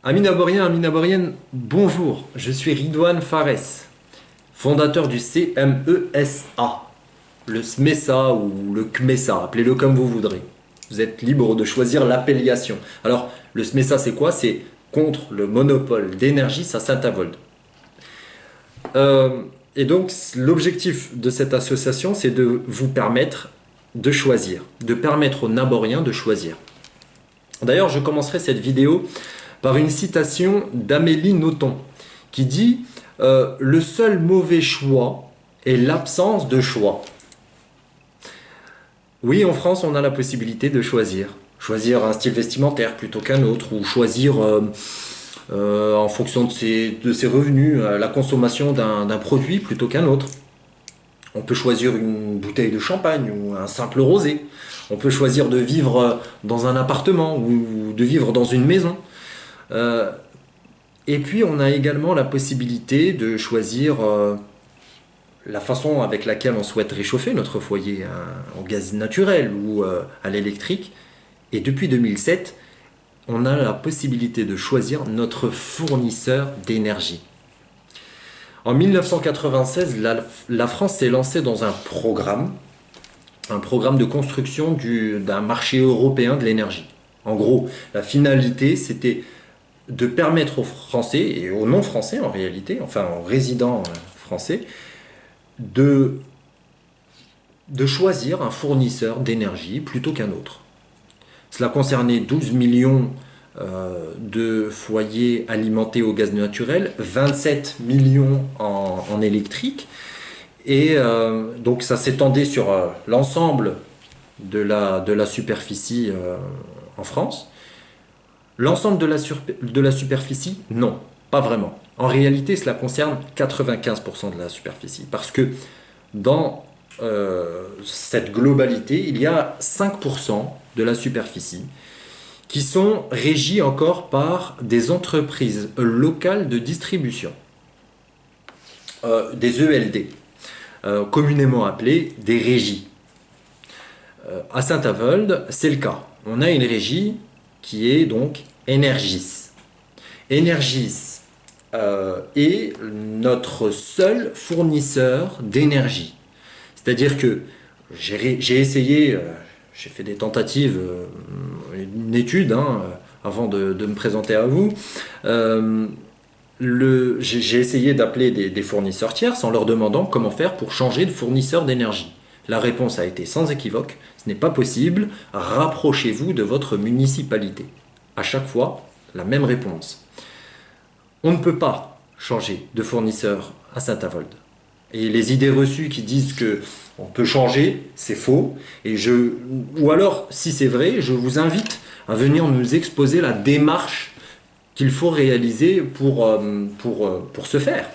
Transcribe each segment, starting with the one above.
Amis Naboriens, amis Naboriennes, bonjour, je suis Ridouane Fares, fondateur du CMESA, le SMESA ou le CMESA, appelez-le comme vous voudrez. Vous êtes libre de choisir l'appellation. Alors, le SMESA c'est quoi? C'est contre le monopole d'énergie à Saint-Avold. Et donc, l'objectif de cette association, c'est de vous permettre de choisir, de permettre aux Naboriens de choisir. D'ailleurs, je commencerai cette vidéo par une citation d'Amélie Nothomb qui dit le seul mauvais choix est l'absence de choix. Oui, en France, on a la possibilité de choisir. Choisir un style vestimentaire plutôt qu'un autre, ou choisir en fonction de ses revenus la consommation d'un produit plutôt qu'un autre. On peut choisir une bouteille de champagne ou un simple rosé. On peut choisir de vivre dans un appartement ou de vivre dans une maison. Euh, et puis on a également la possibilité de choisir la façon avec laquelle on souhaite réchauffer notre foyer, hein, au gaz naturel ou à l'électrique. Et depuis 2007, on a la possibilité de choisir notre fournisseur d'énergie. En 1996, la France s'est lancée dans un programme de construction d'un marché européen de l'énergie. En gros, la finalité, c'était de permettre aux Français, et aux non-Français en réalité, enfin aux résidents français, de, de choisir un fournisseur d'énergie plutôt qu'un autre. Cela concernait 12 millions de foyers alimentés au gaz naturel, 27 millions en électrique, et donc ça s'étendait sur l'ensemble de la superficie en France. L'ensemble de la superficie, non, pas vraiment. En réalité, cela concerne 95% de la superficie. Parce que dans cette globalité, il y a 5% de la superficie qui sont régies encore par des entreprises locales de distribution, des ELD, communément appelées des régies. À Saint-Avold, c'est le cas. On a une régie qui est donc Energis. Energis est notre seul fournisseur d'énergie. C'est-à-dire que j'ai essayé, j'ai fait des tentatives, une étude hein, avant de me présenter à vous. J'ai essayé d'appeler des fournisseurs tiers en leur demandant comment faire pour changer de fournisseur d'énergie. La réponse a été sans équivoque, ce n'est pas possible, rapprochez-vous de votre municipalité. À chaque fois, la même réponse. On ne peut pas changer de fournisseur à Saint-Avold. Et les idées reçues qui disent que on peut changer, c'est faux. Ou alors, si c'est vrai, je vous invite à venir nous exposer la démarche qu'il faut réaliser pour ce faire.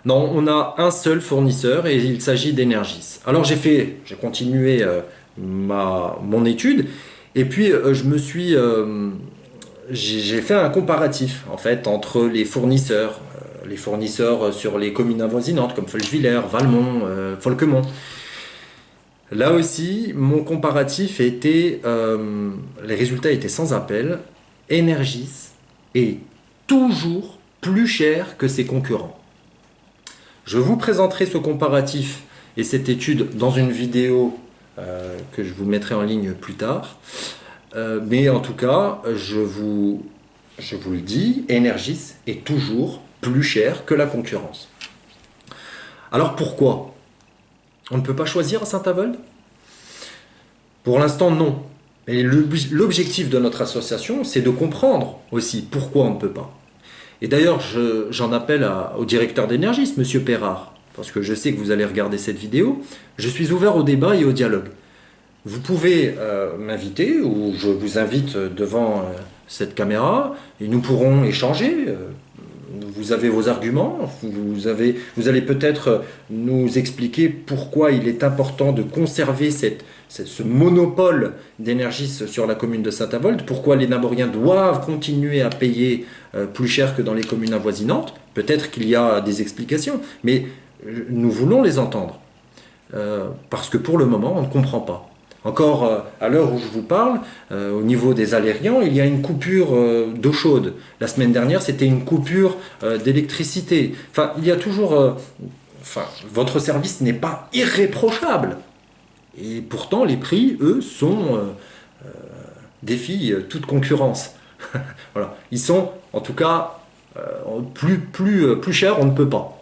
Non, on a un seul fournisseur et il s'agit d'Energis. Alors j'ai continué mon étude et puis j'ai fait un comparatif en fait entre les fournisseurs sur les communes avoisinantes comme Folchevillers, Valmont, Folquemont. Là aussi, mon comparatif était, les résultats étaient sans appel. Energis est toujours plus cher que ses concurrents. Je vous présenterai ce comparatif et cette étude dans une vidéo que je vous mettrai en ligne plus tard. Mais en tout cas, je vous le dis, Energis est toujours plus cher que la concurrence. Alors pourquoi? On ne peut pas choisir à Saint-Avold? Pour l'instant, non. Et l'objectif de notre association, c'est de comprendre aussi pourquoi on ne peut pas. Et d'ailleurs, j'en appelle au directeur d'Energis, Monsieur Perrard, parce que je sais que vous allez regarder cette vidéo. Je suis ouvert au débat et au dialogue. Vous pouvez m'inviter, ou je vous invite devant cette caméra, et nous pourrons échanger. Vous avez vos arguments, vous allez peut-être nous expliquer pourquoi il est important de conserver ce monopole d'énergie sur la commune de Saint-Avold, pourquoi les Naboriens doivent continuer à payer plus cher que dans les communes avoisinantes. Peut-être qu'il y a des explications, mais nous voulons les entendre. Parce que pour le moment, on ne comprend pas. Encore à l'heure où je vous parle, au niveau des Allérians, il y a une coupure d'eau chaude. La semaine dernière, c'était une coupure d'électricité. Enfin, il y a toujours... enfin, votre service n'est pas irréprochable. Et pourtant, les prix, eux, sont défient toute concurrence. Voilà. Ils sont, en tout cas, plus chers, on ne peut pas.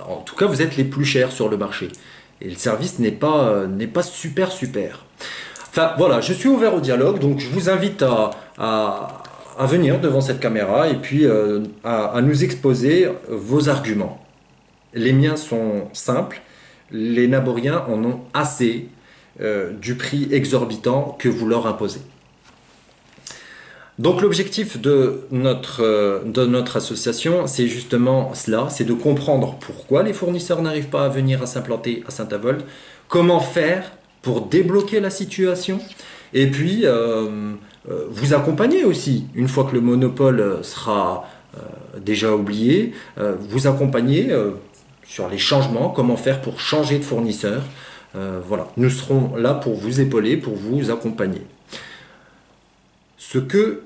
En tout cas, vous êtes les plus chers sur le marché. Et le service n'est pas super super. Enfin voilà, je suis ouvert au dialogue, donc je vous invite à venir devant cette caméra et puis à nous exposer vos arguments. Les miens sont simples, les Naboriens en ont assez du prix exorbitant que vous leur imposez. Donc l'objectif de notre association, c'est justement cela, c'est de comprendre pourquoi les fournisseurs n'arrivent pas à venir à s'implanter à Saint-Avold, comment faire pour débloquer la situation, et puis vous accompagner aussi, une fois que le monopole sera déjà oublié, vous accompagner sur les changements, comment faire pour changer de fournisseur. Voilà, nous serons là pour vous épauler, pour vous accompagner. Ce que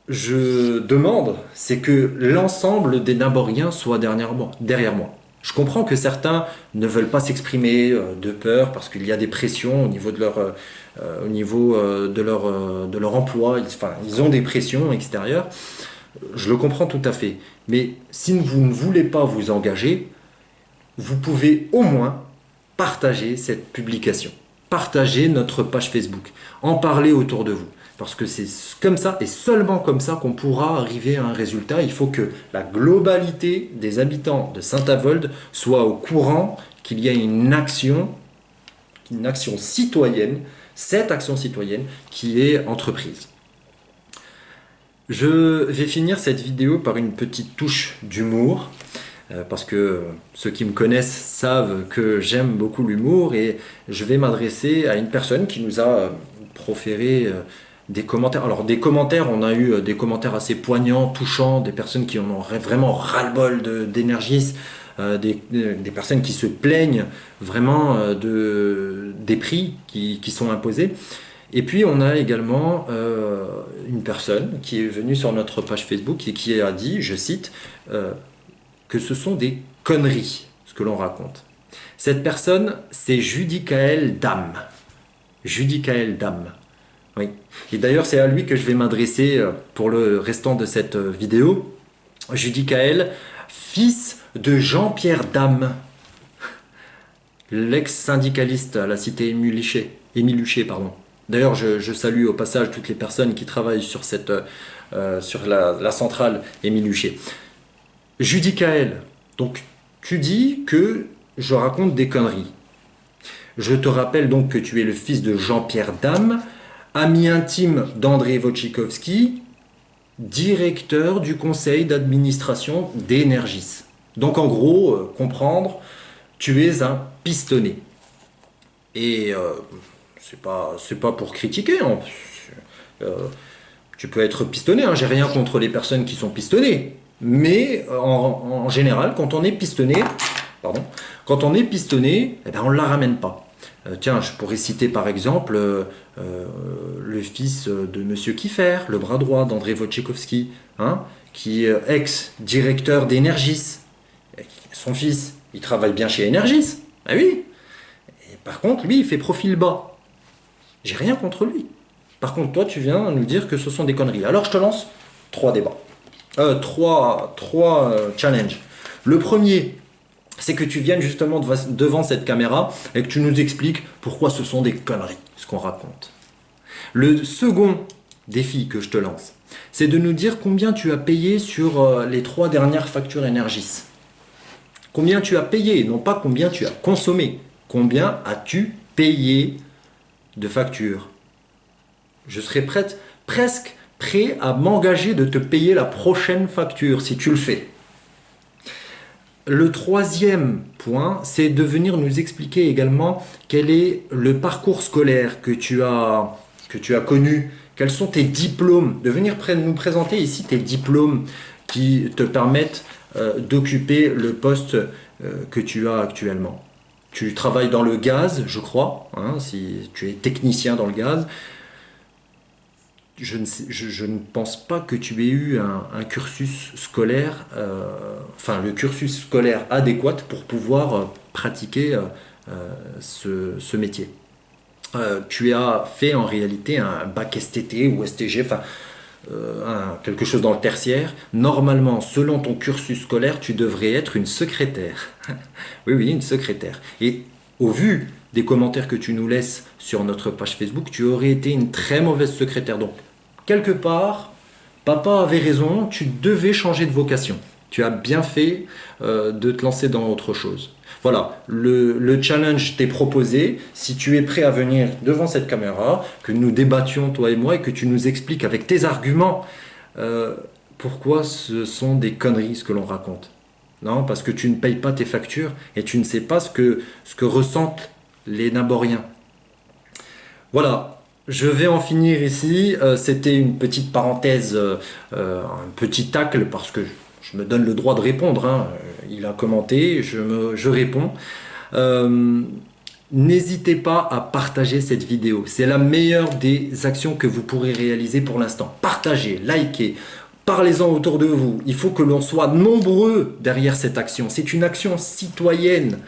je demande, c'est que l'ensemble des Naboriens soit derrière moi. Je comprends que certains ne veulent pas s'exprimer de peur parce qu'il y a des pressions au niveau de leur emploi. Ils ont des pressions extérieures. Je le comprends tout à fait. Mais si vous ne voulez pas vous engager, vous pouvez au moins partager cette publication. Partager notre page Facebook. En parler autour de vous. Parce que c'est comme ça et seulement comme ça qu'on pourra arriver à un résultat. Il faut que la globalité des habitants de Saint-Avold soit au courant qu'il y a une action citoyenne, cette action citoyenne qui est entreprise. Je vais finir cette vidéo par une petite touche d'humour. Parce que ceux qui me connaissent savent que j'aime beaucoup l'humour et je vais m'adresser à une personne qui nous a proféré des commentaires. Alors des commentaires, on a eu des commentaires assez poignants, touchants, des personnes qui en ont vraiment ras-le-bol d'énergie, des personnes qui se plaignent vraiment des prix qui sont imposés. Et puis on a également une personne qui est venue sur notre page Facebook et qui a dit, je cite, que ce sont des conneries, ce que l'on raconte. Cette personne, c'est Judicaël Dame. Judicaël Dame. Oui. Et d'ailleurs, c'est à lui que je vais m'adresser pour le restant de cette vidéo. Judicaël, fils de Jean-Pierre Dame, l'ex-syndicaliste à la cité Émile Huchet, pardon. D'ailleurs, je salue au passage toutes les personnes qui travaillent sur la centrale Émile Huchet. Judicaël, donc tu dis que je raconte des conneries. Je te rappelle donc que tu es le fils de Jean-Pierre Dame, ami intime d'André Wojciechowski, directeur du conseil d'administration d'Energis. Donc en gros, comprendre, tu es un pistonné. Et c'est pas pour critiquer, hein. Tu peux être pistonné, hein. J'ai rien contre les personnes qui sont pistonnées. Mais en général, quand on est pistonné, eh ben, on ne la ramène pas. Tiens, je pourrais citer par exemple le fils de Monsieur Kiffer, le bras droit d'André Wojciechowski, hein, qui est ex-directeur d'Energis. Son fils, il travaille bien chez Energis. Ah oui. Et par contre, lui, il fait profil bas. J'ai rien contre lui. Par contre, toi, tu viens nous dire que ce sont des conneries. Alors, je te lance 3 débats. Trois challenges. Le premier, c'est que tu viennes justement devant cette caméra et que tu nous expliques pourquoi ce sont des conneries, ce qu'on raconte. Le second défi que je te lance, c'est de nous dire combien tu as payé sur les 3 dernières factures Energis. Combien tu as payé, non pas combien tu as consommé. Combien as-tu payé de factures? Je serais presque prêt à m'engager de te payer la prochaine facture si tu le fais. Le troisième point, c'est de venir nous expliquer également quel est le parcours scolaire que tu as connu, quels sont tes diplômes, de venir nous présenter ici tes diplômes qui te permettent d'occuper le poste que tu as actuellement. Tu travailles dans le gaz, je crois, hein, si tu es technicien dans le gaz. Je ne pense pas que tu aies eu un cursus scolaire, enfin le cursus scolaire adéquat pour pouvoir pratiquer ce métier. Tu as fait en réalité un bac STT ou STG, enfin quelque chose dans le tertiaire. Normalement, selon ton cursus scolaire, tu devrais être une secrétaire. Oui, oui, une secrétaire. Et au vu des commentaires que tu nous laisses sur notre page Facebook, tu aurais été une très mauvaise secrétaire. Donc, quelque part, papa avait raison, tu devais changer de vocation. Tu as bien fait de te lancer dans autre chose. Voilà, le challenge t'est proposé. Si tu es prêt à venir devant cette caméra, que nous débattions, toi et moi, et que tu nous expliques avec tes arguments euh, pourquoi ce sont des conneries ce que l'on raconte. Non, parce que tu ne payes pas tes factures et tu ne sais pas ce que ressentent les Naboriens. Voilà, je vais en finir ici. C'était une petite parenthèse, un petit tacle, parce que je me donne le droit de répondre, hein. Il a commenté, je réponds. Euh, N'hésitez pas à partager cette vidéo. C'est la meilleure des actions que vous pourrez réaliser pour l'instant. Partagez, likez, parlez-en autour de vous. Il faut que l'on soit nombreux derrière cette action. C'est une action citoyenne.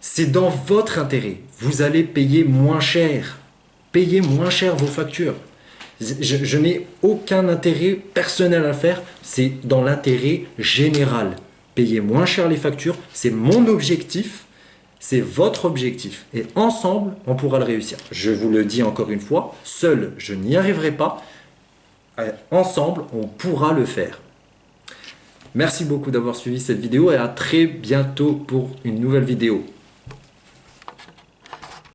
C'est dans votre intérêt. Vous allez payer moins cher. Payez moins cher vos factures. Je n'ai aucun intérêt personnel à faire, c'est dans l'intérêt général. Payer moins cher les factures, c'est mon objectif, c'est votre objectif. Et ensemble, on pourra le réussir. Je vous le dis encore une fois, seul, je n'y arriverai pas. Ensemble, on pourra le faire. Merci beaucoup d'avoir suivi cette vidéo et à très bientôt pour une nouvelle vidéo.